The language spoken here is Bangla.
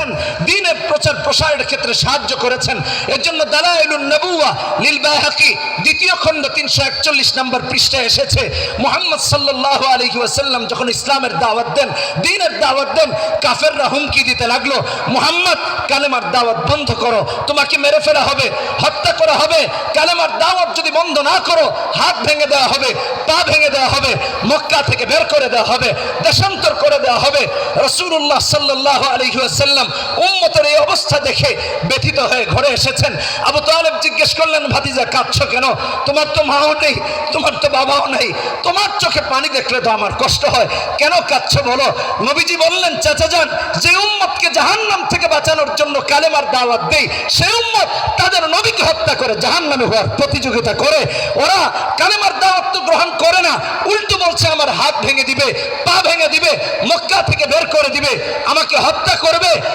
করেছেন, দ্বীনের প্রচার প্রসারের ক্ষেত্রে সাহায্য করেছেন। এর জন্য দালাইলুন নবুওয়া লিল বাইহাকি দ্বিতীয় খণ্ড 341 নম্বর পৃষ্ঠায় এসেছে, মুহাম্মদ সাল্লাল্লাহু আলাইহি ওয়াসাল্লাম যখন ইসলামের দাওয়াত দেন, দ্বীনের দাওয়াত দেন, কাফেররা হুমকি দিতে লাগলো, মুহাম্মদ কালেমার দাওয়াত বন্ধ করো, তোমাকে মেরে ফেলা হবে, হত্যা করা হবে, কালেমার দাওয়াত যদি বন্ধ না করো হাত ভেঙে দেওয়া হবে, পা ভেঙে দেওয়া হবে, মক্কা থেকে বের করে দেওয়া হবে, দেশান্তর করে দেওয়া হবে। রাসূলুল্লাহ সাল্লাল্লাহু আলাইহি ওয়াসাল্লাম উম্মতের এই অবস্থা দেখে ব্যথিত হয়ে ঘরে এসেছেন। আবু তালেব জিজ্ঞেস করলেন, ভাতিজা কাঁদছো কেন? তোমার তো মাও নেই, তোমার তো বাবাও নেই, তোমার চোখে পানি দেখলে তো আমার কষ্ট হয়, কেন কাঁদছো বলো? নবীজি বললেন, চাচা যান, যে উম্মতকে জাহান্নাম থেকে বাঁচানোর জন্য কালেমার দাওয়াত দেই, সেই উম্মত তাদের নবীকে হত্যা করে জাহান্নামে হওয়ার প্রতিযোগিতা করে। ওরা কালেমার দাওয়াত তো গ্রহণ করে না, উল্টো বলছে আমার হাত ভেঙে দিবে, পা ভেঙে দিবে, মক্কা থেকে বের করে দিবে, আমাকে হত্যা করবে।